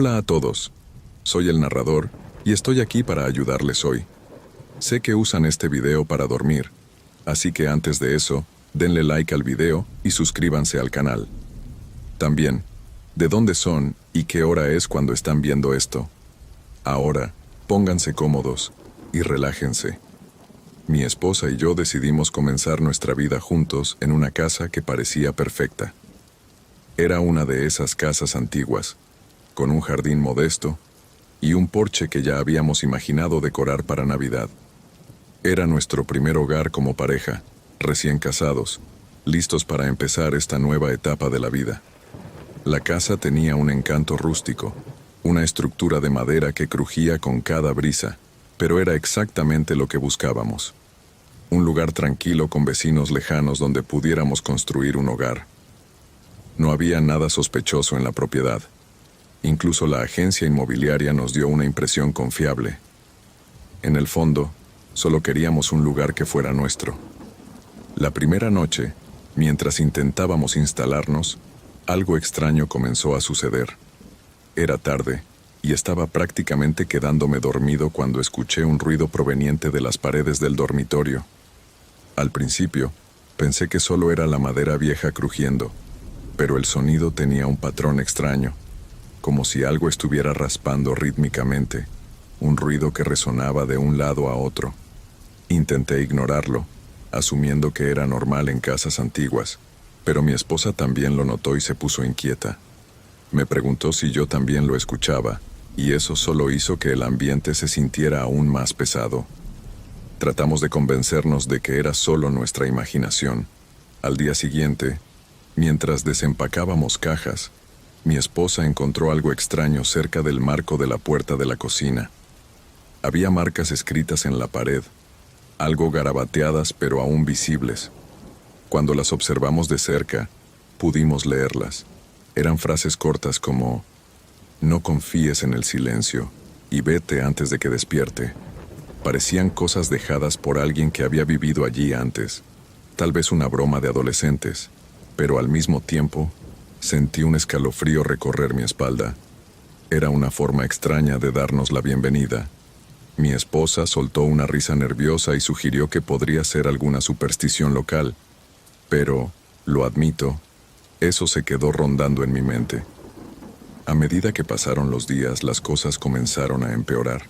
Hola a todos. Soy el narrador y estoy aquí para ayudarles hoy. Sé que usan este video para dormir, así que antes de eso, denle like al video y suscríbanse al canal. También, ¿de dónde son y qué hora es cuando están viendo esto? Ahora, pónganse cómodos y relájense. Mi esposa y yo decidimos comenzar nuestra vida juntos en una casa que parecía perfecta. Era una de esas casas antiguas, con un jardín modesto y un porche que ya habíamos imaginado decorar para Navidad. Era nuestro primer hogar como pareja, recién casados, listos para empezar esta nueva etapa de la vida. La casa tenía un encanto rústico, una estructura de madera que crujía con cada brisa, pero era exactamente lo que buscábamos. Un lugar tranquilo con vecinos lejanos donde pudiéramos construir un hogar. No había nada sospechoso en la propiedad. Incluso la agencia inmobiliaria nos dio una impresión confiable. En el fondo, solo queríamos un lugar que fuera nuestro. La primera noche, mientras intentábamos instalarnos, algo extraño comenzó a suceder. Era tarde, y estaba prácticamente quedándome dormido cuando escuché un ruido proveniente de las paredes del dormitorio. Al principio, pensé que solo era la madera vieja crujiendo, pero el sonido tenía un patrón extraño, como si algo estuviera raspando rítmicamente, un ruido que resonaba de un lado a otro. Intenté ignorarlo, asumiendo que era normal en casas antiguas, pero mi esposa también lo notó y se puso inquieta. Me preguntó si yo también lo escuchaba, y eso solo hizo que el ambiente se sintiera aún más pesado. Tratamos de convencernos de que era solo nuestra imaginación. Al día siguiente, mientras desempacábamos cajas, mi esposa encontró algo extraño cerca del marco de la puerta de la cocina. Había marcas escritas en la pared, algo garabateadas pero aún visibles. Cuando las observamos de cerca, pudimos leerlas. Eran frases cortas como: "No confíes en el silencio y vete antes de que despierte". Parecían cosas dejadas por alguien que había vivido allí antes, tal vez una broma de adolescentes, pero al mismo tiempo sentí un escalofrío recorrer mi espalda. Era una forma extraña de darnos la bienvenida. Mi esposa soltó una risa nerviosa y sugirió que podría ser alguna superstición local, pero, lo admito, eso se quedó rondando en mi mente. A medida que pasaron los días, las cosas comenzaron a empeorar.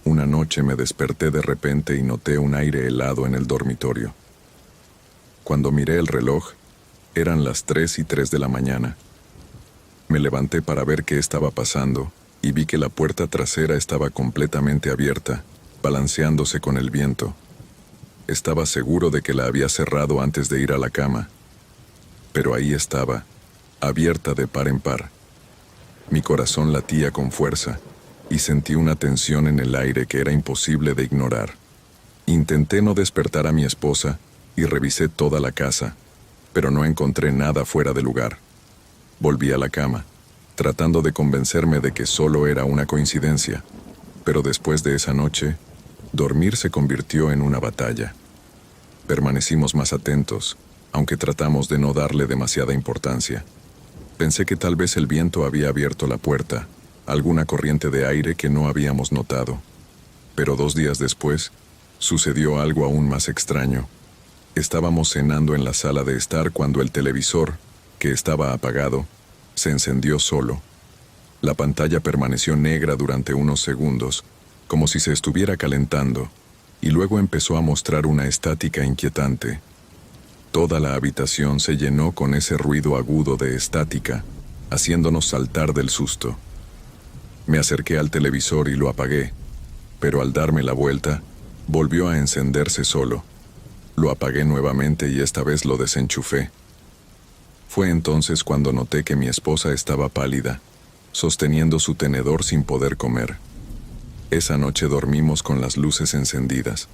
Una noche me desperté de repente y noté un aire helado en el dormitorio. Cuando miré el reloj, eran las 3:03 de la mañana. Me levanté para ver qué estaba pasando y vi que la puerta trasera estaba completamente abierta, balanceándose con el viento. Estaba seguro de que la había cerrado antes de ir a la cama, pero ahí estaba, abierta de par en par. Mi corazón latía con fuerza y sentí una tensión en el aire que era imposible de ignorar. Intenté no despertar a mi esposa y revisé toda la casa, pero no encontré nada fuera de lugar. Volví a la cama, tratando de convencerme de que solo era una coincidencia, pero después de esa noche, dormir se convirtió en una batalla. Permanecimos más atentos, aunque tratamos de no darle demasiada importancia. Pensé que tal vez el viento había abierto la puerta, alguna corriente de aire que no habíamos notado. Pero 2 días después, sucedió algo aún más extraño. Estábamos cenando en la sala de estar cuando el televisor, que estaba apagado, se encendió solo. La pantalla permaneció negra durante unos segundos, como si se estuviera calentando, y luego empezó a mostrar una estática inquietante. Toda la habitación se llenó con ese ruido agudo de estática, haciéndonos saltar del susto. Me acerqué al televisor y lo apagué, pero al darme la vuelta, volvió a encenderse solo. Lo apagué nuevamente y esta vez lo desenchufé. Fue entonces cuando noté que mi esposa estaba pálida, sosteniendo su tenedor sin poder comer. Esa noche dormimos con las luces encendidas.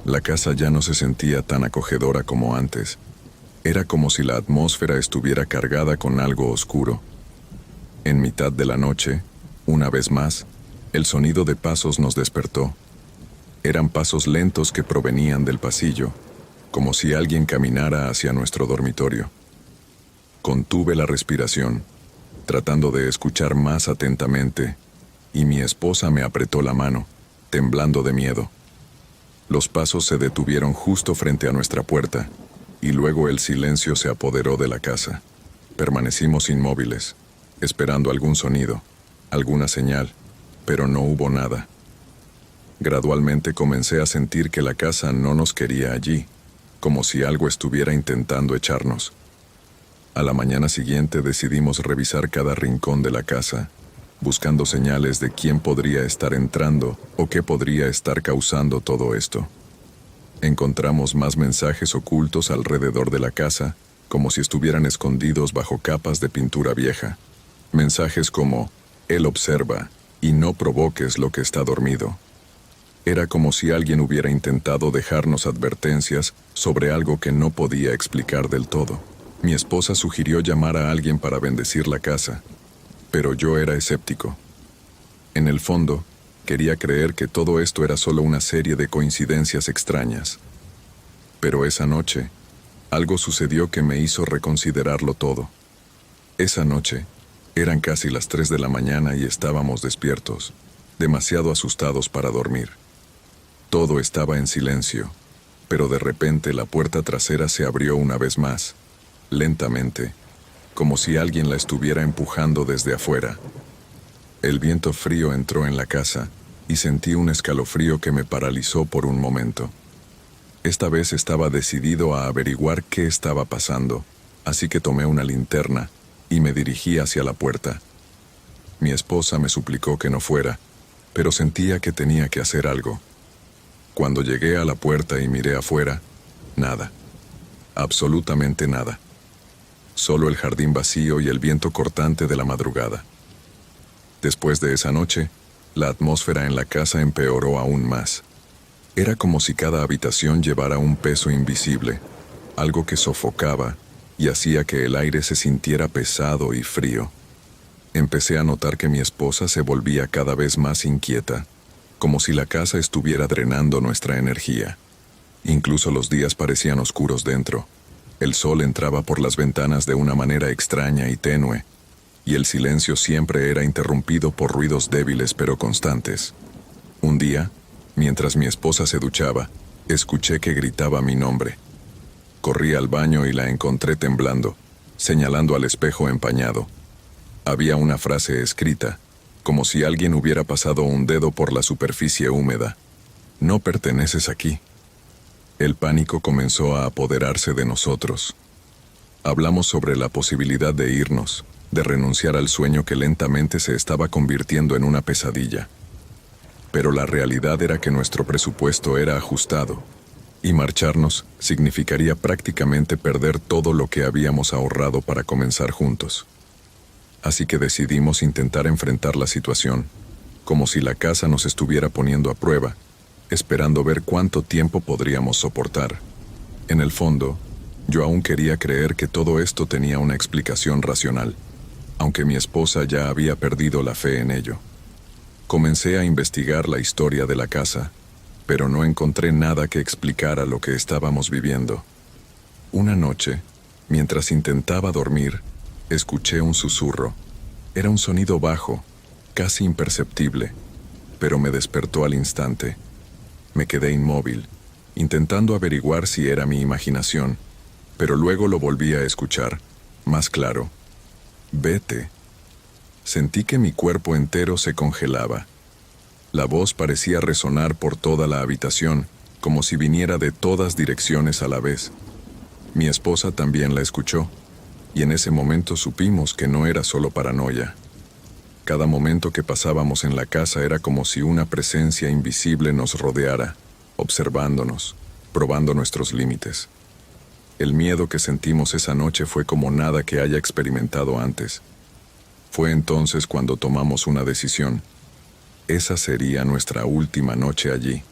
La casa ya no se sentía tan acogedora como antes. Era como si la atmósfera estuviera cargada con algo oscuro. En mitad de la noche, una vez más, el sonido de pasos nos despertó. Eran pasos lentos que provenían del pasillo, como si alguien caminara hacia nuestro dormitorio. Contuve la respiración. tratando de escuchar más atentamente, y mi esposa me apretó la mano, temblando de miedo. Los pasos se detuvieron justo frente a nuestra puerta, y luego el silencio se apoderó de la casa. Permanecimos inmóviles, esperando algún sonido, alguna señal, pero no hubo nada. Gradualmente comencé a sentir que la casa no nos quería allí, como si algo estuviera intentando echarnos. A la mañana siguiente decidimos revisar cada rincón de la casa, buscando señales de quién podría estar entrando o qué podría estar causando todo esto. Encontramos más mensajes ocultos alrededor de la casa, como si estuvieran escondidos bajo capas de pintura vieja. Mensajes como, él observa, y no provoques lo que está dormido. Era como si alguien hubiera intentado dejarnos advertencias sobre algo que no podía explicar del todo. Mi esposa sugirió llamar a alguien para bendecir la casa, pero yo era escéptico. En el fondo, quería creer que todo esto era solo una serie de coincidencias extrañas. Pero esa noche, algo sucedió que me hizo reconsiderarlo todo. Esa noche, eran casi las 3 de la mañana y estábamos despiertos, demasiado asustados para dormir. Todo estaba en silencio, pero de repente la puerta trasera se abrió una vez más, lentamente, como si alguien la estuviera empujando desde afuera. El viento frío entró en la casa y sentí un escalofrío que me paralizó por un momento. Esta vez estaba decidido a averiguar qué estaba pasando, así que tomé una linterna y me dirigí hacia la puerta. Mi esposa me suplicó que no fuera, pero sentía que tenía que hacer algo. Cuando llegué a la puerta y miré afuera, nada. Absolutamente nada. Solo el jardín vacío y el viento cortante de la madrugada. Después de esa noche, la atmósfera en la casa empeoró aún más. Era como si cada habitación llevara un peso invisible, algo que sofocaba y hacía que el aire se sintiera pesado y frío. Empecé a notar que mi esposa se volvía cada vez más inquieta, como si la casa estuviera drenando nuestra energía. Incluso los días parecían oscuros dentro. El sol entraba por las ventanas de una manera extraña y tenue, y el silencio siempre era interrumpido por ruidos débiles pero constantes. Un día, mientras mi esposa se duchaba, escuché que gritaba mi nombre. Corrí al baño y la encontré temblando, señalando al espejo empañado. Había una frase escrita, como si alguien hubiera pasado un dedo por la superficie húmeda. No perteneces aquí. El pánico comenzó a apoderarse de nosotros. Hablamos sobre la posibilidad de irnos, de renunciar al sueño que lentamente se estaba convirtiendo en una pesadilla. Pero la realidad era que nuestro presupuesto era ajustado, y marcharnos significaría prácticamente perder todo lo que habíamos ahorrado para comenzar juntos. Así que decidimos intentar enfrentar la situación, como si la casa nos estuviera poniendo a prueba, esperando ver cuánto tiempo podríamos soportar. En el fondo, yo aún quería creer que todo esto tenía una explicación racional, aunque mi esposa ya había perdido la fe en ello. Comencé a investigar la historia de la casa, pero no encontré nada que explicara lo que estábamos viviendo. Una noche, mientras intentaba dormir, escuché un susurro. Era un sonido bajo, casi imperceptible, pero me despertó al instante. Me quedé inmóvil, intentando averiguar si era mi imaginación, pero luego lo volví a escuchar, más claro. Vete. Sentí que mi cuerpo entero se congelaba. La voz parecía resonar por toda la habitación, como si viniera de todas direcciones a la vez. Mi esposa también la escuchó, y en ese momento supimos que no era solo paranoia. Cada momento que pasábamos en la casa era como si una presencia invisible nos rodeara, observándonos, probando nuestros límites. El miedo que sentimos esa noche fue como nada que haya experimentado antes. Fue entonces cuando tomamos una decisión. Esa sería nuestra última noche allí.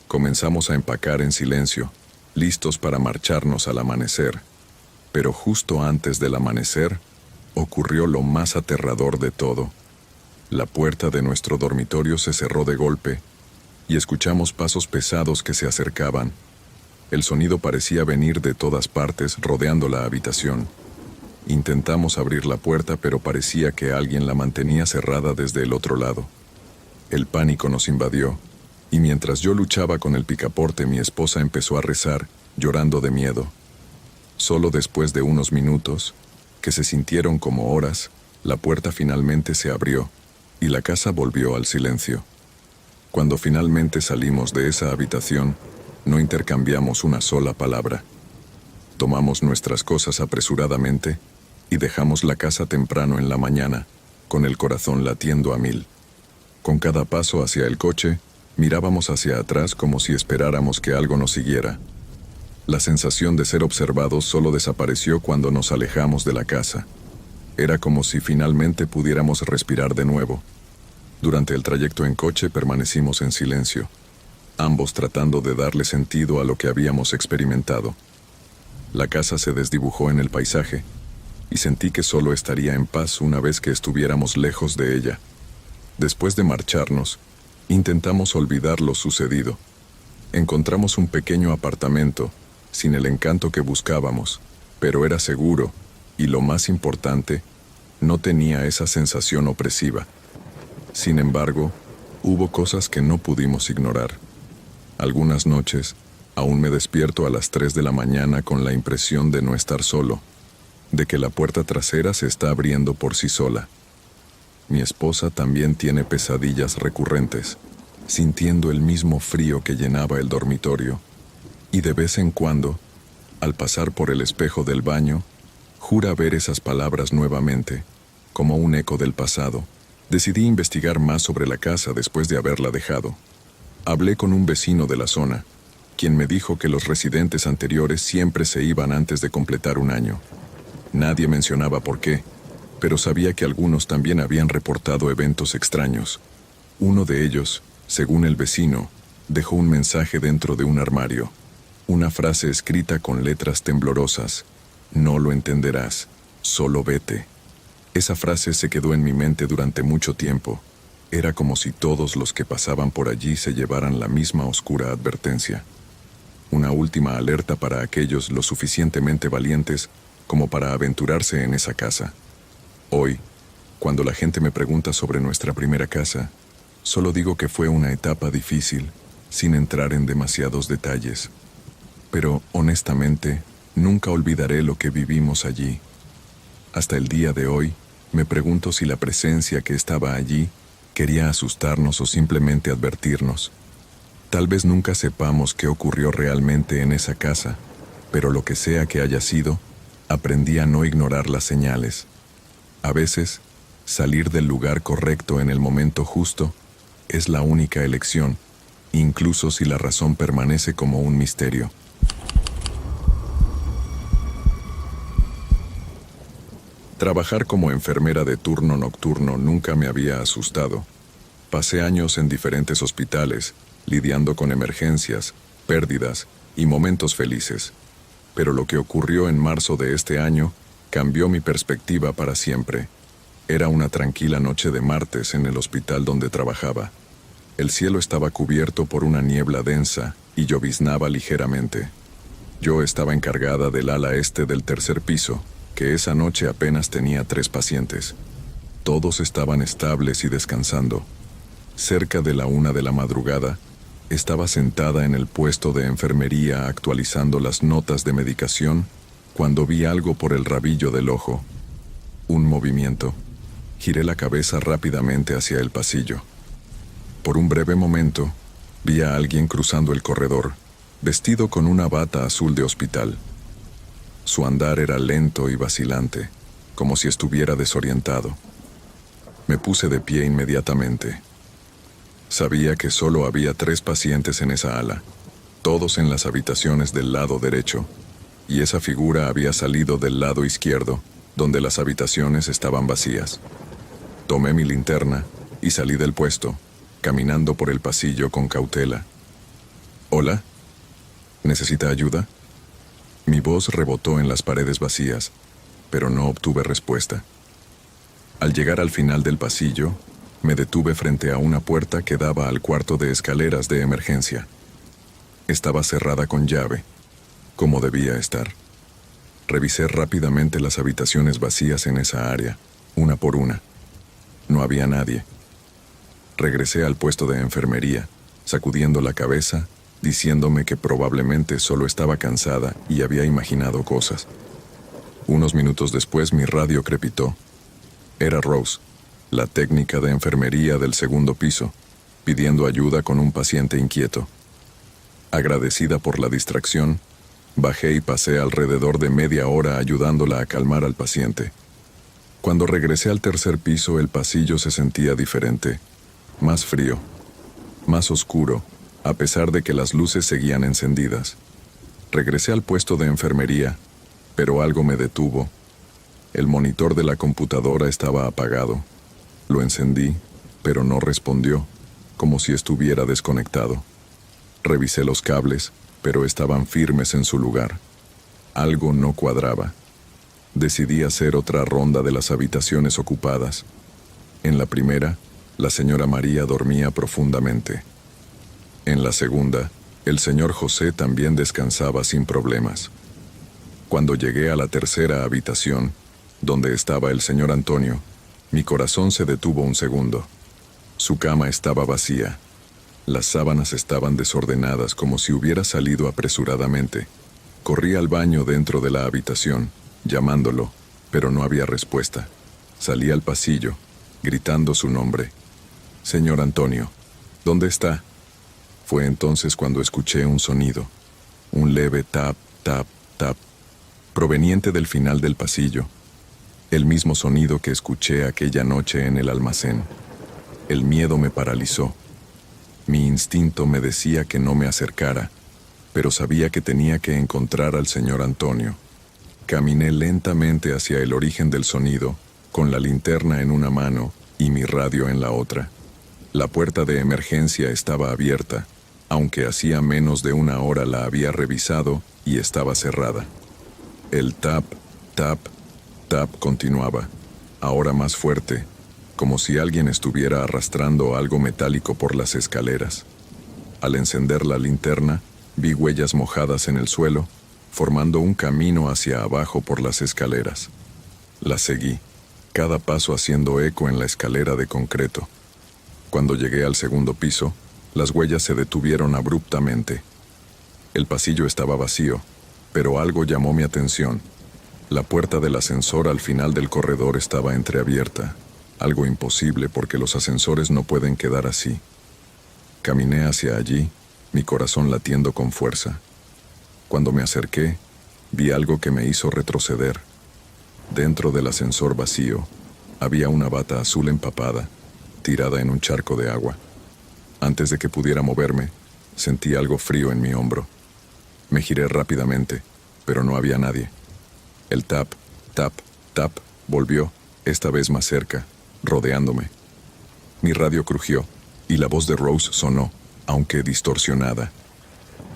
Comenzamos a empacar en silencio, listos para marcharnos al amanecer. Pero justo antes del amanecer, ocurrió lo más aterrador de todo. La puerta de nuestro dormitorio se cerró de golpe, y escuchamos pasos pesados que se acercaban. El sonido parecía venir de todas partes, rodeando la habitación. Intentamos abrir la puerta, pero parecía que alguien la mantenía cerrada desde el otro lado. El pánico nos invadió, y mientras yo luchaba con el picaporte, mi esposa empezó a rezar, llorando de miedo. Solo después de unos minutos, que se sintieron como horas, la puerta finalmente se abrió, y la casa volvió al silencio. Cuando finalmente salimos de esa habitación, no intercambiamos una sola palabra. Tomamos nuestras cosas apresuradamente y dejamos la casa temprano en la mañana, con el corazón latiendo a 1000. Con cada paso hacia el coche, mirábamos hacia atrás como si esperáramos que algo nos siguiera. La sensación de ser observados solo desapareció cuando nos alejamos de la casa. Era como si finalmente pudiéramos respirar de nuevo. Durante el trayecto en coche permanecimos en silencio, ambos tratando de darle sentido a lo que habíamos experimentado. La casa se desdibujó en el paisaje, y sentí que solo estaría en paz una vez que estuviéramos lejos de ella. Después de marcharnos, intentamos olvidar lo sucedido. Encontramos un pequeño apartamento, sin el encanto que buscábamos, pero era seguro, y lo más importante, no tenía esa sensación opresiva. Sin embargo, hubo cosas que no pudimos ignorar. Algunas noches, aún me despierto a las 3 de la mañana con la impresión de no estar solo, de que la puerta trasera se está abriendo por sí sola. Mi esposa también tiene pesadillas recurrentes, sintiendo el mismo frío que llenaba el dormitorio, y de vez en cuando, al pasar por el espejo del baño, jura ver esas palabras nuevamente, como un eco del pasado. Decidí investigar más sobre la casa después de haberla dejado. Hablé con un vecino de la zona, quien me dijo que los residentes anteriores siempre se iban antes de completar un año. Nadie mencionaba por qué, pero sabía que algunos también habían reportado eventos extraños. Uno de ellos, según el vecino, dejó un mensaje dentro de un armario. Una frase escrita con letras temblorosas: "No lo entenderás, solo vete". Esa frase se quedó en mi mente durante mucho tiempo. Era como si todos los que pasaban por allí se llevaran la misma oscura advertencia. Una última alerta para aquellos lo suficientemente valientes como para aventurarse en esa casa. Hoy, cuando la gente me pregunta sobre nuestra primera casa, solo digo que fue una etapa difícil, sin entrar en demasiados detalles. Pero, honestamente, nunca olvidaré lo que vivimos allí. Hasta el día de hoy, me pregunto si la presencia que estaba allí quería asustarnos o simplemente advertirnos. Tal vez nunca sepamos qué ocurrió realmente en esa casa, pero lo que sea que haya sido, aprendí a no ignorar las señales. A veces, salir del lugar correcto en el momento justo es la única elección, incluso si la razón permanece como un misterio. Trabajar como enfermera de turno nocturno nunca me había asustado. Pasé años en diferentes hospitales, lidiando con emergencias, pérdidas y momentos felices. Pero lo que ocurrió en marzo de este año cambió mi perspectiva para siempre. Era una tranquila noche de martes en el hospital donde trabajaba. El cielo estaba cubierto por una niebla densa y lloviznaba ligeramente. Yo estaba encargada del ala este del tercer piso, que esa noche apenas tenía 3 pacientes. Todos estaban estables y descansando. Cerca de la 1 de la madrugada, estaba sentada en el puesto de enfermería actualizando las notas de medicación cuando vi algo por el rabillo del ojo. Un movimiento. Giré la cabeza rápidamente hacia el pasillo. Por un breve momento, vi a alguien cruzando el corredor, vestido con una bata azul de hospital. Su andar era lento y vacilante, como si estuviera desorientado. Me puse de pie inmediatamente. Sabía que solo había 3 pacientes en esa ala, todos en las habitaciones del lado derecho, y esa figura había salido del lado izquierdo, donde las habitaciones estaban vacías. Tomé mi linterna y salí del puesto, caminando por el pasillo con cautela. ¿Hola? ¿Necesita ayuda? Mi voz rebotó en las paredes vacías, pero no obtuve respuesta. Al llegar al final del pasillo, me detuve frente a una puerta que daba al cuarto de escaleras de emergencia. Estaba cerrada con llave, como debía estar. Revisé rápidamente las habitaciones vacías en esa área, una por una. No había nadie. Regresé al puesto de enfermería, sacudiendo la cabeza, diciéndome que probablemente solo estaba cansada y había imaginado cosas. Unos minutos después mi radio crepitó. Era Rose, la técnica de enfermería del segundo piso, pidiendo ayuda con un paciente inquieto. Agradecida por la distracción, bajé y pasé alrededor de media hora ayudándola a calmar al paciente. Cuando regresé al tercer piso, el pasillo se sentía diferente, más frío, más oscuro, a pesar de que las luces seguían encendidas. Regresé al puesto de enfermería, pero algo me detuvo. El monitor de la computadora estaba apagado. Lo encendí, pero no respondió, como si estuviera desconectado. Revisé los cables, pero estaban firmes en su lugar. Algo no cuadraba. Decidí hacer otra ronda de las habitaciones ocupadas. En la primera, la señora María dormía profundamente. En la segunda, el señor José también descansaba sin problemas. Cuando llegué a la tercera habitación, donde estaba el señor Antonio, mi corazón se detuvo un segundo. Su cama estaba vacía. Las sábanas estaban desordenadas como si hubiera salido apresuradamente. Corrí al baño dentro de la habitación, llamándolo, pero no había respuesta. Salí al pasillo, gritando su nombre. «Señor Antonio, ¿dónde está?» Fue entonces cuando escuché un sonido, un leve tap, tap, tap, proveniente del final del pasillo. El mismo sonido que escuché aquella noche en el almacén. El miedo me paralizó. Mi instinto me decía que no me acercara, pero sabía que tenía que encontrar al señor Antonio. Caminé lentamente hacia el origen del sonido, con la linterna en una mano y mi radio en la otra. La puerta de emergencia estaba abierta, aunque hacía menos de una hora la había revisado y estaba cerrada. El tap, tap, tap continuaba, ahora más fuerte, como si alguien estuviera arrastrando algo metálico por las escaleras. Al encender la linterna, vi huellas mojadas en el suelo, formando un camino hacia abajo por las escaleras. Las seguí, cada paso haciendo eco en la escalera de concreto. Cuando llegué al segundo piso, las huellas se detuvieron abruptamente. El pasillo estaba vacío, pero algo llamó mi atención. La puerta del ascensor al final del corredor estaba entreabierta, algo imposible porque los ascensores no pueden quedar así. Caminé hacia allí, mi corazón latiendo con fuerza. Cuando me acerqué, vi algo que me hizo retroceder. Dentro del ascensor vacío, había una bata azul empapada, tirada en un charco de agua. Antes de que pudiera moverme, sentí algo frío en mi hombro. Me giré rápidamente, pero no había nadie. El tap, tap, tap volvió, esta vez más cerca, rodeándome. Mi radio crujió, y la voz de Rose sonó, aunque distorsionada.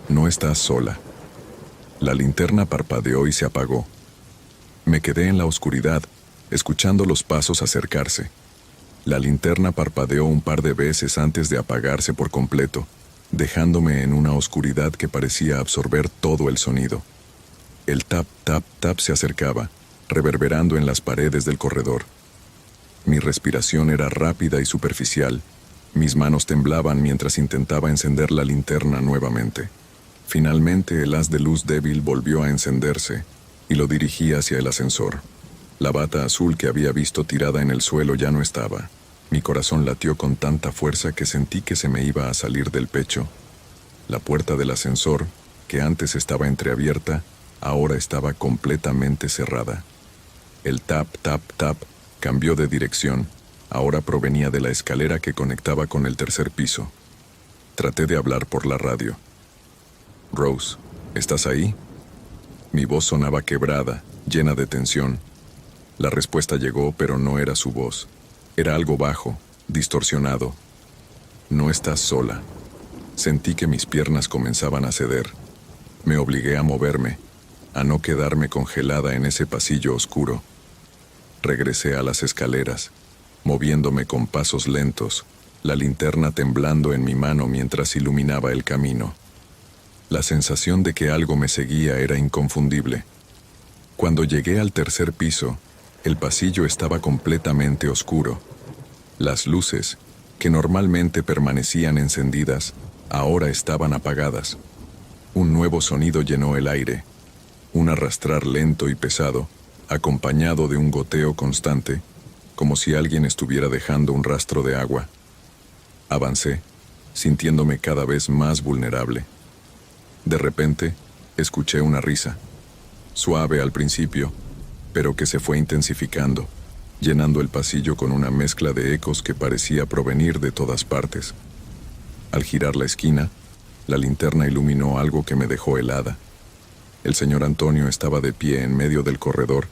«No estás sola». La linterna parpadeó y se apagó. Me quedé en la oscuridad, escuchando los pasos acercarse. La linterna parpadeó un par de veces antes de apagarse por completo, dejándome en una oscuridad que parecía absorber todo el sonido. El tap, tap, tap se acercaba, reverberando en las paredes del corredor. Mi respiración era rápida y superficial. Mis manos temblaban mientras intentaba encender la linterna nuevamente. Finalmente, el haz de luz débil volvió a encenderse y lo dirigí hacia el ascensor. La bata azul que había visto tirada en el suelo ya no estaba. Mi corazón latió con tanta fuerza que sentí que se me iba a salir del pecho. La puerta del ascensor, que antes estaba entreabierta, ahora estaba completamente cerrada. El tap, tap, tap cambió de dirección. Ahora provenía de la escalera que conectaba con el tercer piso. Traté de hablar por la radio. «Rose, ¿estás ahí?» Mi voz sonaba quebrada, llena de tensión. La respuesta llegó, pero no era su voz. Era algo bajo, distorsionado. «No estás sola». Sentí que mis piernas comenzaban a ceder. Me obligué a moverme, a no quedarme congelada en ese pasillo oscuro. Regresé a las escaleras, moviéndome con pasos lentos, la linterna temblando en mi mano mientras iluminaba el camino. La sensación de que algo me seguía era inconfundible. Cuando llegué al tercer piso, el pasillo estaba completamente oscuro. Las luces, que normalmente permanecían encendidas, ahora estaban apagadas. Un nuevo sonido llenó el aire, un arrastrar lento y pesado, acompañado de un goteo constante, como si alguien estuviera dejando un rastro de agua. Avancé, sintiéndome cada vez más vulnerable. De repente, escuché una risa, suave al principio, pero que se fue intensificando, llenando el pasillo con una mezcla de ecos que parecía provenir de todas partes. Al girar la esquina, la linterna iluminó algo que me dejó helada. El señor Antonio estaba de pie en medio del corredor,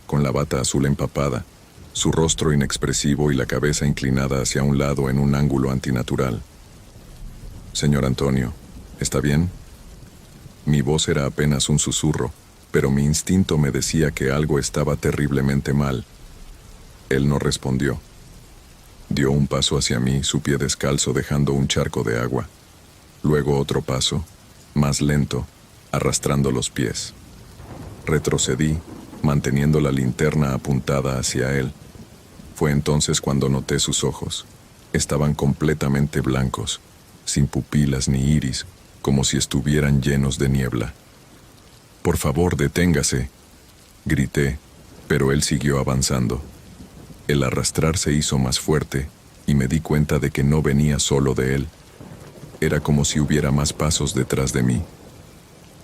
con la bata azul empapada, su rostro inexpresivo y la cabeza inclinada hacia un lado en un ángulo antinatural. «Señor Antonio, ¿está bien?» Mi voz era apenas un susurro, pero mi instinto me decía que algo estaba terriblemente mal. Él no respondió. Dio un paso hacia mí, su pie descalzo dejando un charco de agua. Luego otro paso, más lento, arrastrando los pies. Retrocedí, manteniendo la linterna apuntada hacia él. Fue entonces cuando noté sus ojos. Estaban completamente blancos, sin pupilas ni iris, como si estuvieran llenos de niebla. «Por favor, deténgase», grité, pero él siguió avanzando. El arrastrar se hizo más fuerte y me di cuenta de que no venía solo de él. Era como si hubiera más pasos detrás de mí.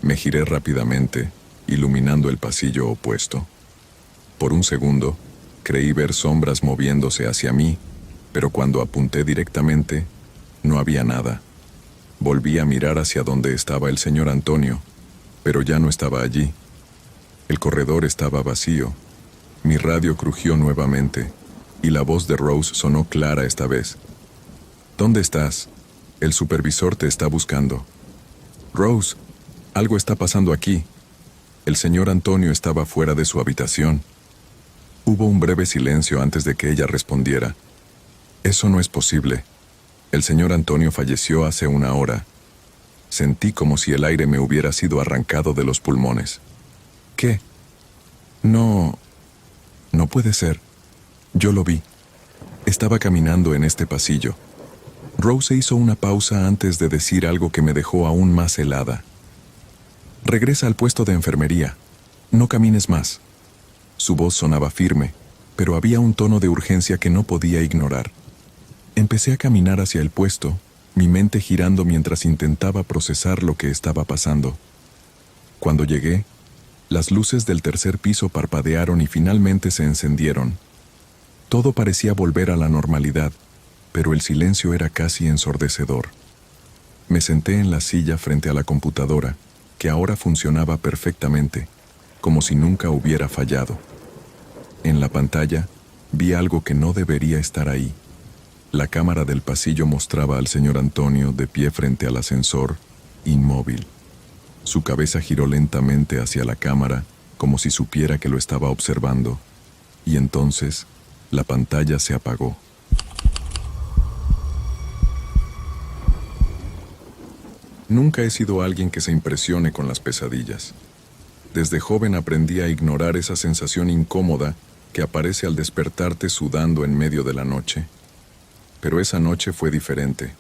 Me giré rápidamente, iluminando el pasillo opuesto. Por un segundo, creí ver sombras moviéndose hacia mí, pero cuando apunté directamente, no había nada. Volví a mirar hacia donde estaba el señor Antonio, pero ya no estaba allí. El corredor estaba vacío. Mi radio crujió nuevamente, y la voz de Rose sonó clara esta vez. «¿Dónde estás? El supervisor te está buscando». «Rose, algo está pasando aquí». El señor Antonio estaba fuera de su habitación. Hubo un breve silencio antes de que ella respondiera. «Eso no es posible. El señor Antonio falleció hace una hora». Sentí como si el aire me hubiera sido arrancado de los pulmones. «¿Qué? No puede ser. Yo lo vi. Estaba caminando en este pasillo». Rose hizo una pausa antes de decir algo que me dejó aún más helada. «Regresa al puesto de enfermería. No camines más». Su voz sonaba firme, pero había un tono de urgencia que no podía ignorar. Empecé a caminar hacia el puesto, mi mente girando mientras intentaba procesar lo que estaba pasando. Cuando llegué, las luces del tercer piso parpadearon y finalmente se encendieron. Todo parecía volver a la normalidad, pero el silencio era casi ensordecedor. Me senté en la silla frente a la computadora, que ahora funcionaba perfectamente, como si nunca hubiera fallado. En la pantalla, vi algo que no debería estar ahí. La cámara del pasillo mostraba al señor Antonio de pie frente al ascensor, inmóvil. Su cabeza giró lentamente hacia la cámara, como si supiera que lo estaba observando, y entonces la pantalla se apagó. Nunca he sido alguien que se impresione con las pesadillas. Desde joven aprendí a ignorar esa sensación incómoda que aparece al despertarte sudando en medio de la noche. Pero esa noche fue diferente.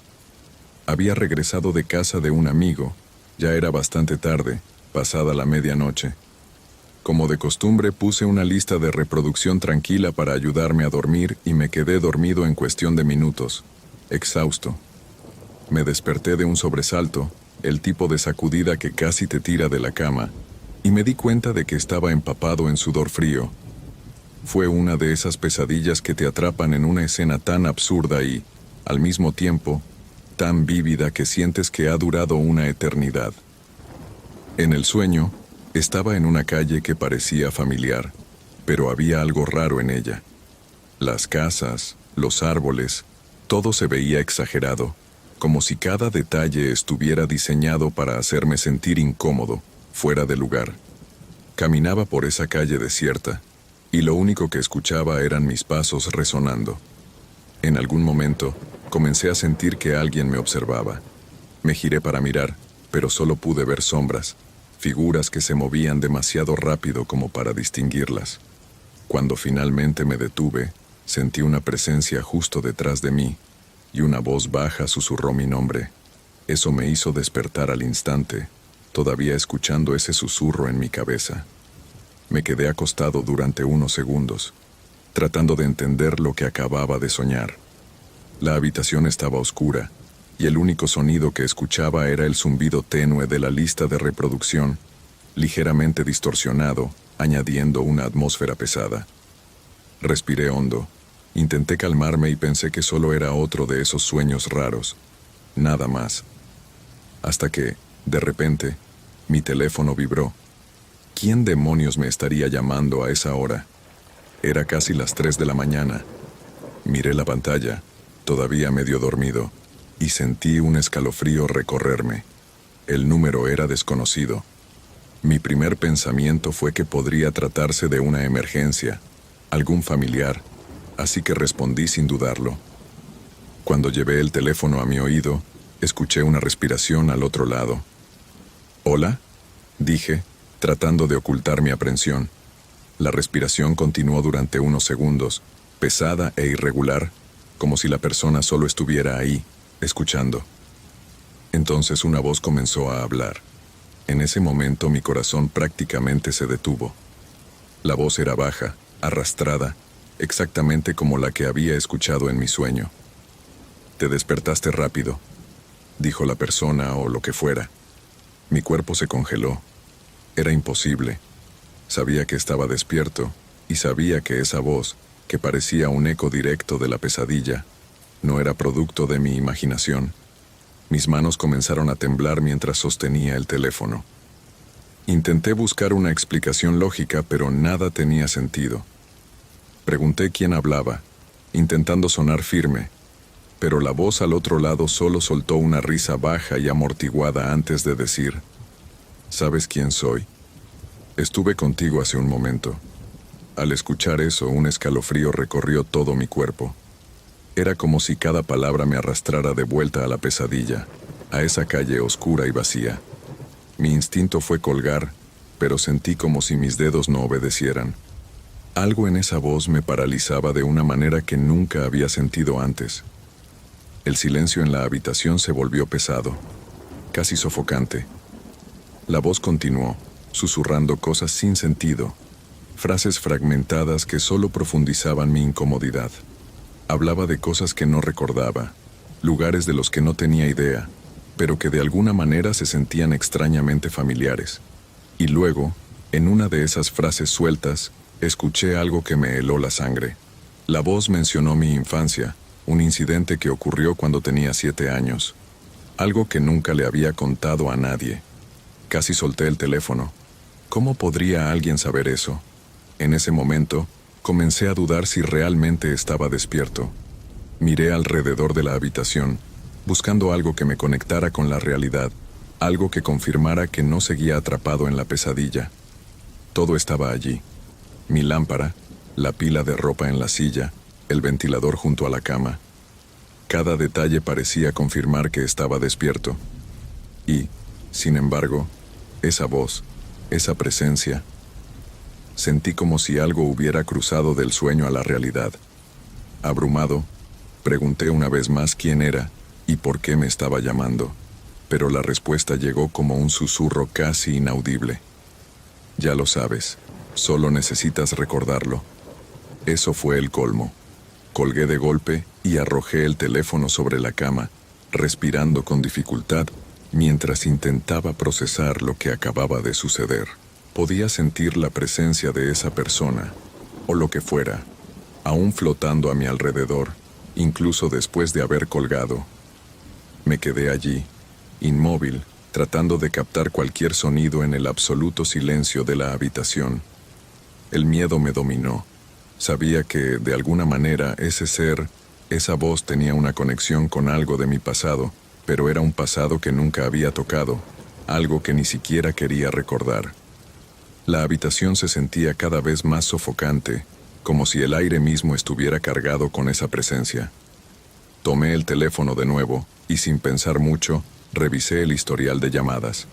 Había regresado de casa de un amigo. Ya era bastante tarde, pasada la medianoche. Como de costumbre, puse una lista de reproducción tranquila para ayudarme a dormir y me quedé dormido en cuestión de minutos, exhausto. Me desperté de un sobresalto, el tipo de sacudida que casi te tira de la cama, y me di cuenta de que estaba empapado en sudor frío. Fue una de esas pesadillas que te atrapan en una escena tan absurda y, al mismo tiempo, tan vívida que sientes que ha durado una eternidad. En el sueño, estaba en una calle que parecía familiar, pero había algo raro en ella. Las casas, los árboles, todo se veía exagerado, como si cada detalle estuviera diseñado para hacerme sentir incómodo, fuera de lugar. Caminaba por esa calle desierta, y lo único que escuchaba eran mis pasos resonando. En algún momento, comencé a sentir que alguien me observaba. Me giré para mirar, pero solo pude ver sombras, figuras que se movían demasiado rápido como para distinguirlas. Cuando finalmente me detuve, sentí una presencia justo detrás de mí, y una voz baja susurró mi nombre. Eso me hizo despertar al instante, todavía escuchando ese susurro en mi cabeza. Me quedé acostado durante unos segundos, tratando de entender lo que acababa de soñar. La habitación estaba oscura, y el único sonido que escuchaba era el zumbido tenue de la lista de reproducción, ligeramente distorsionado, añadiendo una atmósfera pesada. Respiré hondo, intenté calmarme y pensé que solo era otro de esos sueños raros, nada más. Hasta que, de repente, mi teléfono vibró. ¿Quién demonios me estaría llamando a esa hora? Era casi las 3 de la mañana. Miré la pantalla, todavía medio dormido, y sentí un escalofrío recorrerme. El número era desconocido. Mi primer pensamiento fue que podría tratarse de una emergencia, algún familiar, así que respondí sin dudarlo. Cuando llevé el teléfono a mi oído, escuché una respiración al otro lado. «¿Hola?», dije, tratando de ocultar mi aprensión. La respiración continuó durante unos segundos, pesada e irregular, como si la persona solo estuviera ahí, escuchando. Entonces una voz comenzó a hablar. En ese momento mi corazón prácticamente se detuvo. La voz era baja, arrastrada, exactamente como la que había escuchado en mi sueño. «Te despertaste rápido», dijo la persona o lo que fuera. Mi cuerpo se congeló. Era imposible. Sabía que estaba despierto y sabía que esa voz, que parecía un eco directo de la pesadilla, no era producto de mi imaginación. Mis manos comenzaron a temblar mientras sostenía el teléfono. Intenté buscar una explicación lógica, pero nada tenía sentido. Pregunté quién hablaba, intentando sonar firme, pero la voz al otro lado solo soltó una risa baja y amortiguada antes de decir: «¿Sabes quién soy? Estuve contigo hace un momento». Al escuchar eso, un escalofrío recorrió todo mi cuerpo. Era como si cada palabra me arrastrara de vuelta a la pesadilla, a esa calle oscura y vacía. Mi instinto fue colgar, pero sentí como si mis dedos no obedecieran. Algo en esa voz me paralizaba de una manera que nunca había sentido antes. El silencio en la habitación se volvió pesado, casi sofocante. La voz continuó, susurrando cosas sin sentido, frases fragmentadas que solo profundizaban mi incomodidad. Hablaba de cosas que no recordaba, lugares de los que no tenía idea, pero que de alguna manera se sentían extrañamente familiares. Y luego, en una de esas frases sueltas, escuché algo que me heló la sangre. La voz mencionó mi infancia, un incidente que ocurrió cuando tenía 7 años. Algo que nunca le había contado a nadie. Casi solté el teléfono. ¿Cómo podría alguien saber eso? En ese momento, comencé a dudar si realmente estaba despierto. Miré alrededor de la habitación, buscando algo que me conectara con la realidad, algo que confirmara que no seguía atrapado en la pesadilla. Todo estaba allí. Mi lámpara, la pila de ropa en la silla, el ventilador junto a la cama. Cada detalle parecía confirmar que estaba despierto. Y, sin embargo, esa voz, esa presencia, sentí como si algo hubiera cruzado del sueño a la realidad. Abrumado, pregunté una vez más quién era y por qué me estaba llamando, pero la respuesta llegó como un susurro casi inaudible. «Ya lo sabes, solo necesitas recordarlo». Eso fue el colmo. Colgué de golpe y arrojé el teléfono sobre la cama, respirando con dificultad mientras intentaba procesar lo que acababa de suceder. Podía sentir la presencia de esa persona, o lo que fuera, aún flotando a mi alrededor, incluso después de haber colgado. Me quedé allí, inmóvil, tratando de captar cualquier sonido en el absoluto silencio de la habitación. El miedo me dominó. Sabía que, de alguna manera, ese ser, esa voz tenía una conexión con algo de mi pasado, pero era un pasado que nunca había tocado, algo que ni siquiera quería recordar. La habitación se sentía cada vez más sofocante, como si el aire mismo estuviera cargado con esa presencia. Tomé el teléfono de nuevo y, sin pensar mucho, revisé el historial de llamadas.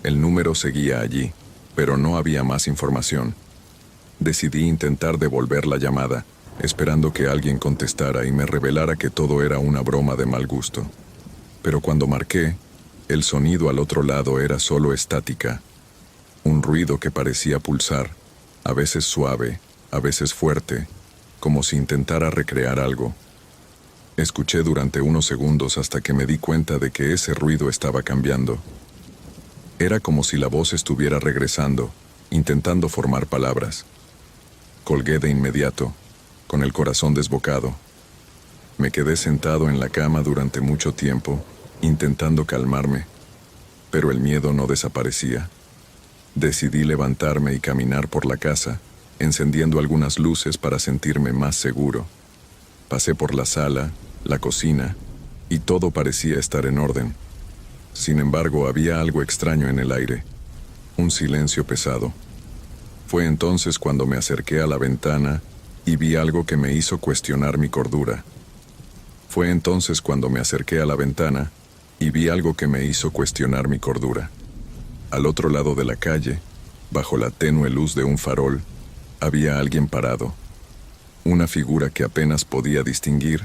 El número seguía allí, pero no había más información. Decidí intentar devolver la llamada, esperando que alguien contestara y me revelara que todo era una broma de mal gusto. Pero cuando marqué, el sonido al otro lado era solo estática, un ruido que parecía pulsar, a veces suave, a veces fuerte, como si intentara recrear algo. Escuché durante unos segundos hasta que me di cuenta de que ese ruido estaba cambiando. Era como si la voz estuviera regresando, intentando formar palabras. Colgué de inmediato, con el corazón desbocado. Me quedé sentado en la cama durante mucho tiempo, intentando calmarme, pero el miedo no desaparecía. Decidí levantarme y caminar por la casa, encendiendo algunas luces para sentirme más seguro. Pasé por la sala, la cocina, y todo parecía estar en orden. Sin embargo, había algo extraño en el aire, un silencio pesado. Fue entonces cuando me acerqué a la ventana y vi algo que me hizo cuestionar mi cordura. Fue entonces cuando me acerqué a la ventana y vi algo que me hizo cuestionar mi cordura. Al otro lado de la calle, bajo la tenue luz de un farol, había alguien parado. Una figura que apenas podía distinguir,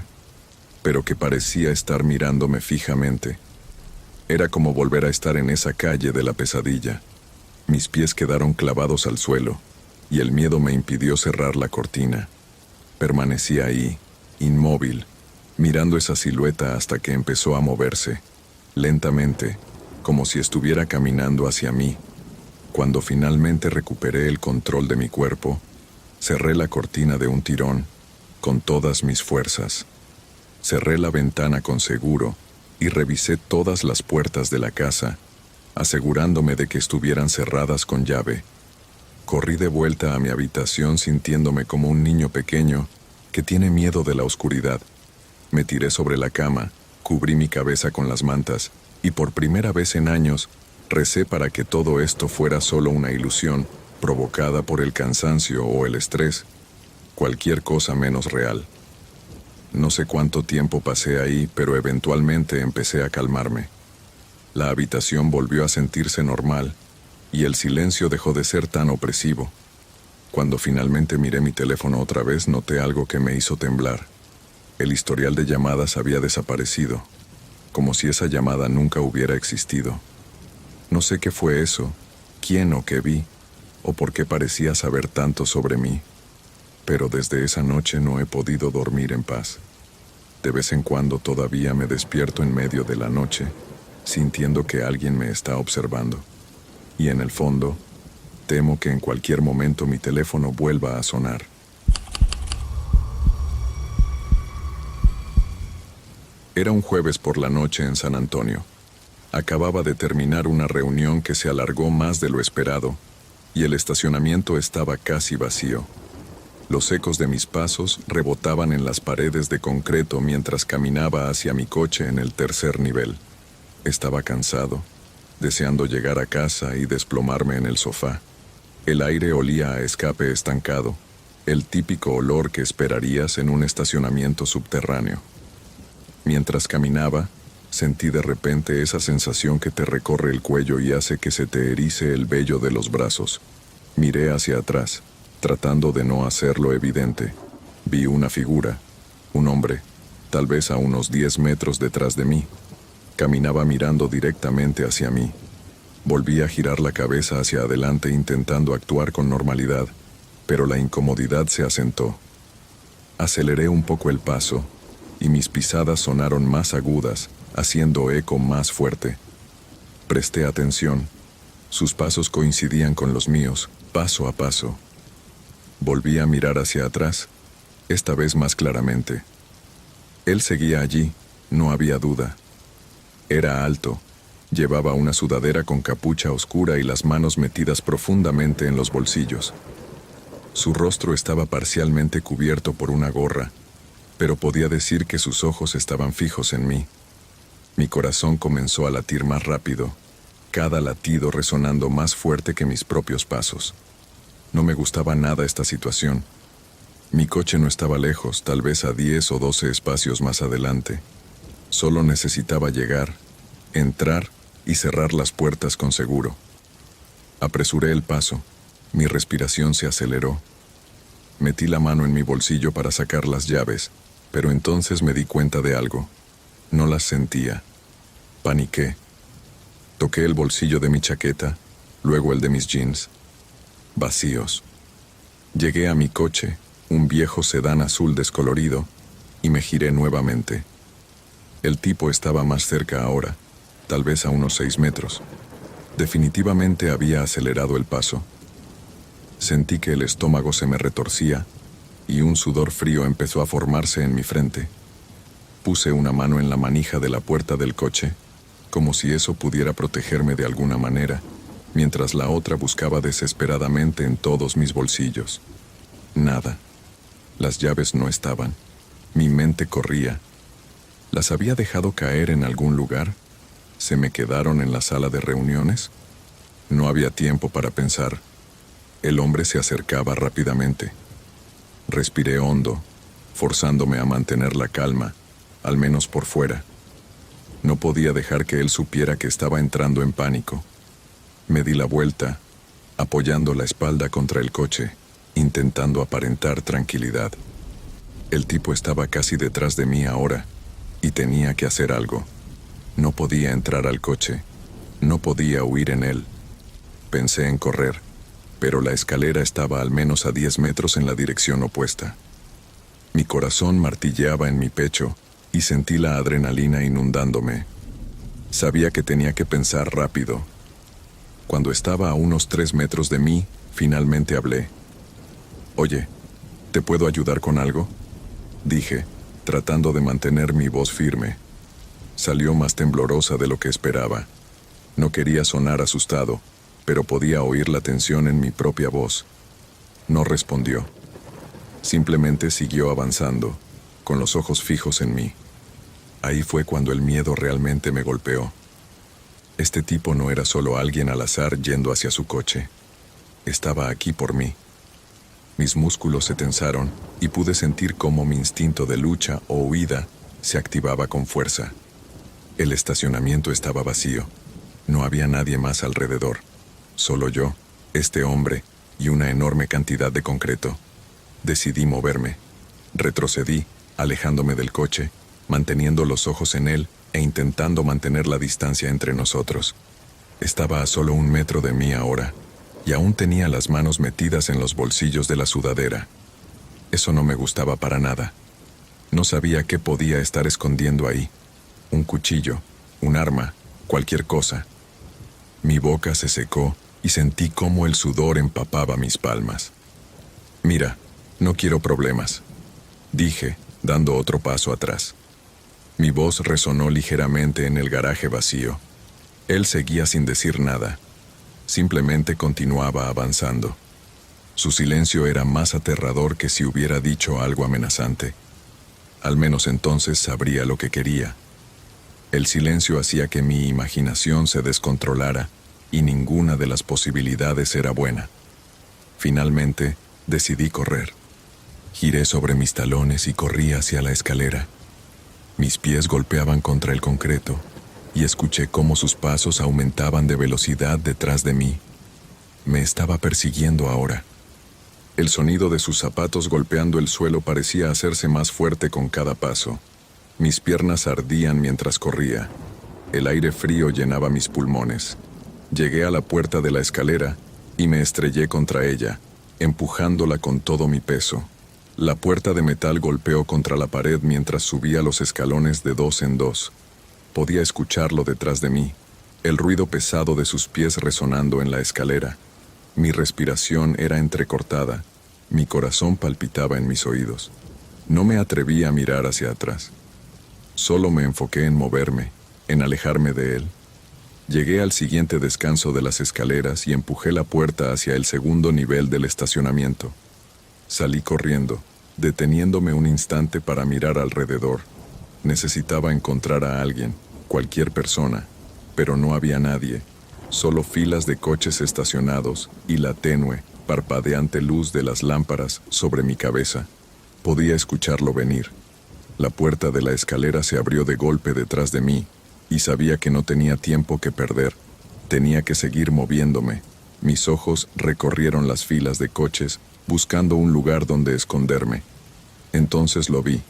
pero que parecía estar mirándome fijamente. Era como volver a estar en esa calle de la pesadilla. Mis pies quedaron clavados al suelo, y el miedo me impidió cerrar la cortina. Permanecí ahí, inmóvil, mirando esa silueta hasta que empezó a moverse, lentamente, como si estuviera caminando hacia mí. Cuando finalmente recuperé el control de mi cuerpo, cerré la cortina de un tirón, con todas mis fuerzas. Cerré la ventana con seguro y revisé todas las puertas de la casa, asegurándome de que estuvieran cerradas con llave. Corrí de vuelta a mi habitación sintiéndome como un niño pequeño que tiene miedo de la oscuridad. Me tiré sobre la cama, cubrí mi cabeza con las mantas y por primera vez en años recé para que todo esto fuera solo una ilusión provocada por el cansancio o el estrés, cualquier cosa menos real. No sé cuánto tiempo pasé ahí, pero eventualmente empecé a calmarme. La habitación volvió a sentirse normal y el silencio dejó de ser tan opresivo. Cuando finalmente miré mi teléfono otra vez, noté algo que me hizo temblar. El historial de llamadas había desaparecido, como si esa llamada nunca hubiera existido. No sé qué fue eso, quién o qué vi, o por qué parecía saber tanto sobre mí. Pero desde esa noche no he podido dormir en paz. De vez en cuando todavía me despierto en medio de la noche, sintiendo que alguien me está observando. Y en el fondo, temo que en cualquier momento mi teléfono vuelva a sonar. Era un jueves por la noche en San Antonio. Acababa de terminar una reunión que se alargó más de lo esperado, y el estacionamiento estaba casi vacío. Los ecos de mis pasos rebotaban en las paredes de concreto mientras caminaba hacia mi coche en el tercer nivel. Estaba cansado, deseando llegar a casa y desplomarme en el sofá. El aire olía a escape estancado, el típico olor que esperarías en un estacionamiento subterráneo. Mientras caminaba, sentí de repente esa sensación que te recorre el cuello y hace que se te erice el vello de los brazos. Miré hacia atrás, tratando de no hacerlo evidente. Vi una figura, un hombre, tal vez a unos 10 metros detrás de mí. Caminaba mirando directamente hacia mí. Volví a girar la cabeza hacia adelante intentando actuar con normalidad, pero la incomodidad se asentó. Aceleré un poco el paso, y mis pisadas sonaron más agudas, haciendo eco más fuerte. Presté atención. Sus pasos coincidían con los míos, paso a paso. Volví a mirar hacia atrás, esta vez más claramente. Él seguía allí, no había duda. Era alto, llevaba una sudadera con capucha oscura y las manos metidas profundamente en los bolsillos. Su rostro estaba parcialmente cubierto por una gorra, pero podía decir que sus ojos estaban fijos en mí. Mi corazón comenzó a latir más rápido, cada latido resonando más fuerte que mis propios pasos. No me gustaba nada esta situación. Mi coche no estaba lejos, tal vez a 10 o 12 espacios más adelante. Solo necesitaba llegar, entrar y cerrar las puertas con seguro. Apresuré el paso. Mi respiración se aceleró. Metí la mano en mi bolsillo para sacar las llaves, pero entonces me di cuenta de algo. No las sentía. Paniqué. Toqué el bolsillo de mi chaqueta, luego el de mis jeans. Vacíos. Llegué a mi coche, un viejo sedán azul descolorido, y me giré nuevamente. El tipo estaba más cerca ahora, tal vez a unos 6 metros. Definitivamente había acelerado el paso. Sentí que el estómago se me retorcía y un sudor frío empezó a formarse en mi frente. Puse una mano en la manija de la puerta del coche, como si eso pudiera protegerme de alguna manera, mientras la otra buscaba desesperadamente en todos mis bolsillos. Nada. Las llaves no estaban. Mi mente corría. ¿Las había dejado caer en algún lugar? ¿Se me quedaron en la sala de reuniones? No había tiempo para pensar. El hombre se acercaba rápidamente. Respiré hondo, forzándome a mantener la calma, al menos por fuera. No podía dejar que él supiera que estaba entrando en pánico. Me di la vuelta, apoyando la espalda contra el coche, intentando aparentar tranquilidad. El tipo estaba casi detrás de mí ahora, y tenía que hacer algo. No podía entrar al coche, no podía huir en él. Pensé en correr, pero la escalera estaba al menos a 10 metros en la dirección opuesta. Mi corazón martilleaba en mi pecho y sentí la adrenalina inundándome. Sabía que tenía que pensar rápido. Cuando estaba a unos 3 metros de mí, finalmente hablé. «Oye, ¿te puedo ayudar con algo?», dije, tratando de mantener mi voz firme. Salió más temblorosa de lo que esperaba. No quería sonar asustado, pero podía oír la tensión en mi propia voz. No respondió. Simplemente siguió avanzando, con los ojos fijos en mí. Ahí fue cuando el miedo realmente me golpeó. Este tipo no era solo alguien al azar yendo hacia su coche. Estaba aquí por mí. Mis músculos se tensaron y pude sentir cómo mi instinto de lucha o huida se activaba con fuerza. El estacionamiento estaba vacío. No había nadie más alrededor. Solo yo, este hombre y una enorme cantidad de concreto. Decidí moverme. Retrocedí, alejándome del coche, manteniendo los ojos en él e intentando mantener la distancia entre nosotros. Estaba a solo 1 metro de mí ahora, y aún tenía las manos metidas en los bolsillos de la sudadera. Eso no me gustaba para nada. No sabía qué podía estar escondiendo ahí. Un cuchillo, un arma, cualquier cosa. Mi boca se secó y sentí cómo el sudor empapaba mis palmas. «Mira, no quiero problemas», dije, dando otro paso atrás. Mi voz resonó ligeramente en el garaje vacío. Él seguía sin decir nada. Simplemente continuaba avanzando. Su silencio era más aterrador que si hubiera dicho algo amenazante. Al menos entonces sabría lo que quería. El silencio hacía que mi imaginación se descontrolara y ninguna de las posibilidades era buena. Finalmente, decidí correr. Giré sobre mis talones y corrí hacia la escalera. Mis pies golpeaban contra el concreto y escuché cómo sus pasos aumentaban de velocidad detrás de mí. Me estaba persiguiendo ahora. El sonido de sus zapatos golpeando el suelo parecía hacerse más fuerte con cada paso. Mis piernas ardían mientras corría. El aire frío llenaba mis pulmones. Llegué a la puerta de la escalera y me estrellé contra ella, empujándola con todo mi peso. La puerta de metal golpeó contra la pared mientras subía los escalones de 2 en 2. Podía escucharlo detrás de mí, el ruido pesado de sus pies resonando en la escalera. Mi respiración era entrecortada, mi corazón palpitaba en mis oídos. No me atreví a mirar hacia atrás. Solo me enfoqué en moverme, en alejarme de él. Llegué al siguiente descanso de las escaleras y empujé la puerta hacia el segundo nivel del estacionamiento. Salí corriendo, deteniéndome un instante para mirar alrededor. Necesitaba encontrar a alguien, cualquier persona, pero no había nadie. Solo filas de coches estacionados y la tenue, parpadeante luz de las lámparas sobre mi cabeza. Podía escucharlo venir. La puerta de la escalera se abrió de golpe detrás de mí, y sabía que no tenía tiempo que perder. Tenía que seguir moviéndome, Mis ojos recorrieron las filas de coches, buscando un lugar donde esconderme. Entonces lo vi.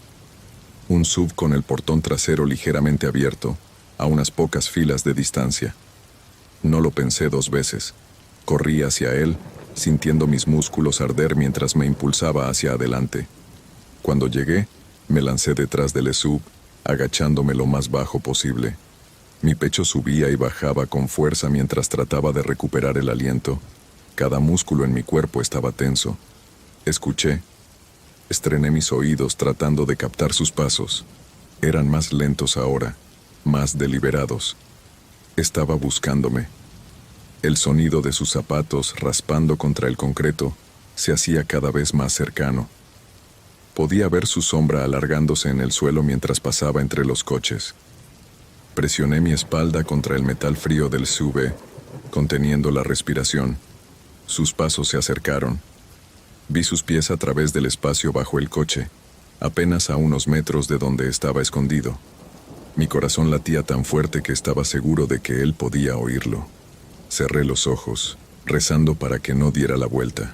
Un SUV con el portón trasero ligeramente abierto, a unas pocas filas de distancia. No lo pensé 2 veces. Corrí hacia él, sintiendo mis músculos arder mientras me impulsaba hacia adelante. Cuando llegué, me lancé detrás del SUV, agachándome lo más bajo posible. Mi pecho subía y bajaba con fuerza mientras trataba de recuperar el aliento. Cada músculo en mi cuerpo estaba tenso. Escuché. Estrené mis oídos tratando de captar sus pasos. Eran más lentos ahora, más deliberados. Estaba buscándome. El sonido de sus zapatos raspando contra el concreto se hacía cada vez más cercano. Podía ver su sombra alargándose en el suelo mientras pasaba entre los coches. Presioné mi espalda contra el metal frío del SUV, conteniendo la respiración. Sus pasos se acercaron. Vi sus pies a través del espacio bajo el coche, apenas a unos metros de donde estaba escondido. Mi corazón latía tan fuerte que estaba seguro de que él podía oírlo. Cerré los ojos, rezando para que no diera la vuelta.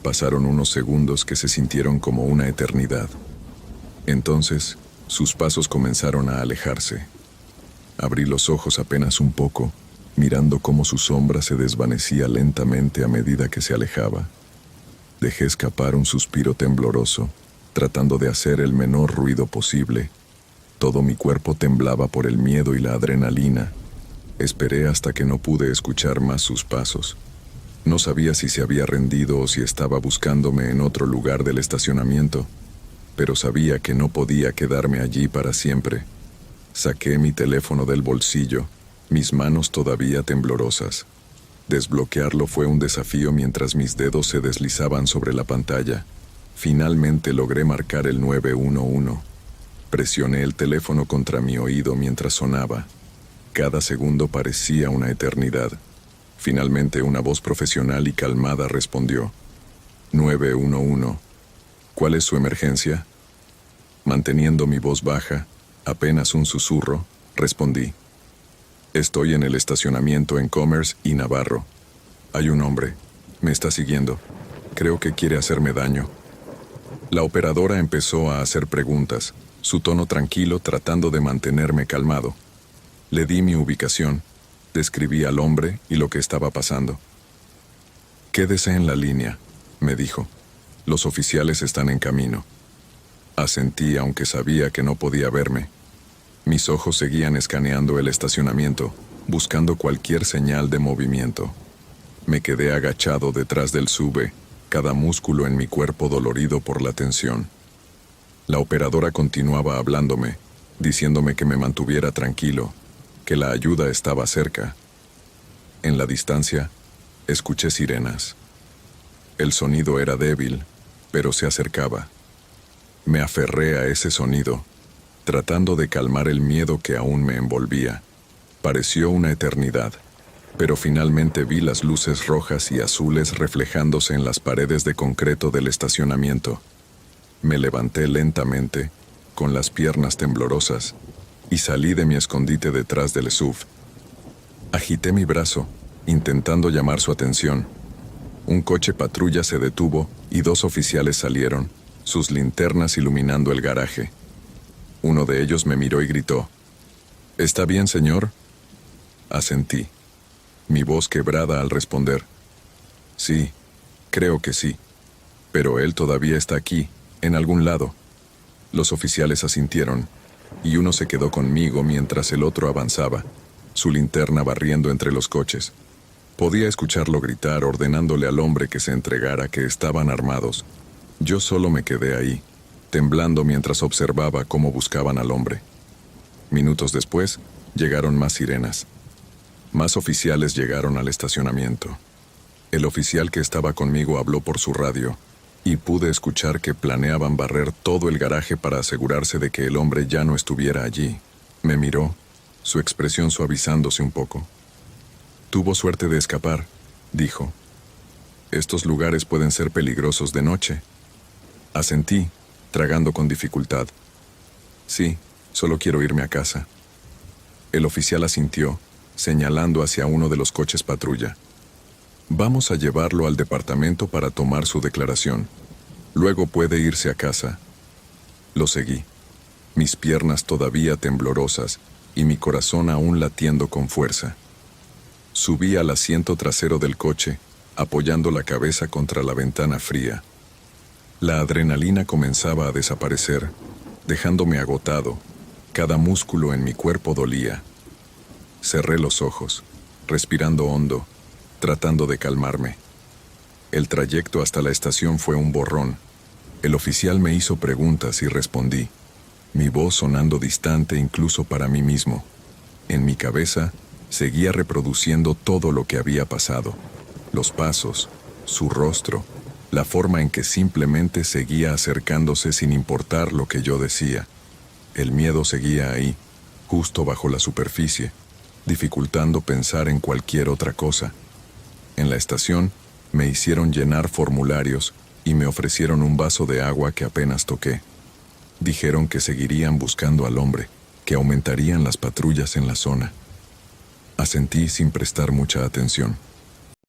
Pasaron unos segundos que se sintieron como una eternidad. Entonces, sus pasos comenzaron a alejarse. Abrí los ojos apenas un poco, mirando cómo su sombra se desvanecía lentamente a medida que se alejaba. Dejé escapar un suspiro tembloroso, tratando de hacer el menor ruido posible. Todo mi cuerpo temblaba por el miedo y la adrenalina. Esperé hasta que no pude escuchar más sus pasos. No sabía si se había rendido o si estaba buscándome en otro lugar del estacionamiento, pero sabía que no podía quedarme allí para siempre. Saqué mi teléfono del bolsillo, mis manos todavía temblorosas. Desbloquearlo fue un desafío mientras mis dedos se deslizaban sobre la pantalla. Finalmente logré marcar el 911. Presioné el teléfono contra mi oído mientras sonaba. Cada segundo parecía una eternidad. Finalmente una voz profesional y calmada respondió. 911. ¿Cuál es su emergencia? Manteniendo mi voz baja, apenas un susurro, respondí. Estoy en el estacionamiento en Commerce y Navarro. Hay un hombre. Me está siguiendo. Creo que quiere hacerme daño. La operadora empezó a hacer preguntas, su tono tranquilo tratando de mantenerme calmado. Le di mi ubicación, describí al hombre y lo que estaba pasando. Quédese en la línea, me dijo. Los oficiales están en camino. Asentí aunque sabía que no podía verme. Mis ojos seguían escaneando el estacionamiento, buscando cualquier señal de movimiento. Me quedé agachado detrás del SUV, cada músculo en mi cuerpo dolorido por la tensión. La operadora continuaba hablándome, diciéndome que me mantuviera tranquilo, que la ayuda estaba cerca. En la distancia, escuché sirenas. El sonido era débil, pero se acercaba. Me aferré a ese sonido, tratando de calmar el miedo que aún me envolvía. Pareció una eternidad, pero finalmente vi las luces rojas y azules reflejándose en las paredes de concreto del estacionamiento. Me levanté lentamente, con las piernas temblorosas, y salí de mi escondite detrás del SUV. Agité mi brazo, intentando llamar su atención. Un coche patrulla se detuvo y 2 oficiales salieron, sus linternas iluminando el garaje. Uno de ellos me miró y gritó, ¿Está bien, señor? Asentí, mi voz quebrada al responder. Sí, creo que sí. Pero él todavía está aquí, en algún lado. Los oficiales asintieron, y uno se quedó conmigo mientras el otro avanzaba, su linterna barriendo entre los coches. Podía escucharlo gritar ordenándole al hombre que se entregara, que estaban armados. Yo solo me quedé ahí, temblando mientras observaba cómo buscaban al hombre. Minutos después, llegaron más sirenas. Más oficiales llegaron al estacionamiento. El oficial que estaba conmigo habló por su radio, y pude escuchar que planeaban barrer todo el garaje para asegurarse de que el hombre ya no estuviera allí. Me miró, su expresión suavizándose un poco. Tuvo suerte de escapar, dijo. Estos lugares pueden ser peligrosos de noche. Asentí, tragando con dificultad. Sí, solo quiero irme a casa. El oficial asintió, señalando hacia uno de los coches patrulla. Vamos a llevarlo al departamento para tomar su declaración. Luego puede irse a casa. Lo seguí, mis piernas todavía temblorosas y mi corazón aún latiendo con fuerza. Subí al asiento trasero del coche, apoyando la cabeza contra la ventana fría. La adrenalina comenzaba a desaparecer, dejándome agotado. Cada músculo en mi cuerpo dolía. Cerré los ojos, respirando hondo, tratando de calmarme. El trayecto hasta la estación fue un borrón. El oficial me hizo preguntas y respondí, mi voz sonando distante incluso para mí mismo. En mi cabeza, seguía reproduciendo todo lo que había pasado. Los pasos, su rostro, la forma en que simplemente seguía acercándose sin importar lo que yo decía. El miedo seguía ahí, justo bajo la superficie, dificultando pensar en cualquier otra cosa. En la estación, me hicieron llenar formularios y me ofrecieron un vaso de agua que apenas toqué. Dijeron que seguirían buscando al hombre, que aumentarían las patrullas en la zona. Asentí sin prestar mucha atención.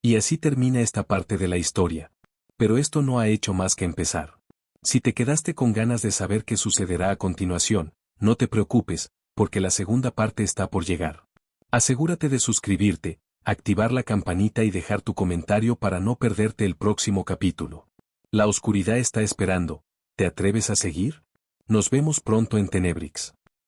Y así termina esta parte de la historia. Pero esto no ha hecho más que empezar. Si te quedaste con ganas de saber qué sucederá a continuación, no te preocupes, porque la segunda parte está por llegar. Asegúrate de suscribirte, activar la campanita y dejar tu comentario para no perderte el próximo capítulo. La oscuridad está esperando. ¿Te atreves a seguir? Nos vemos pronto en Tenebrix.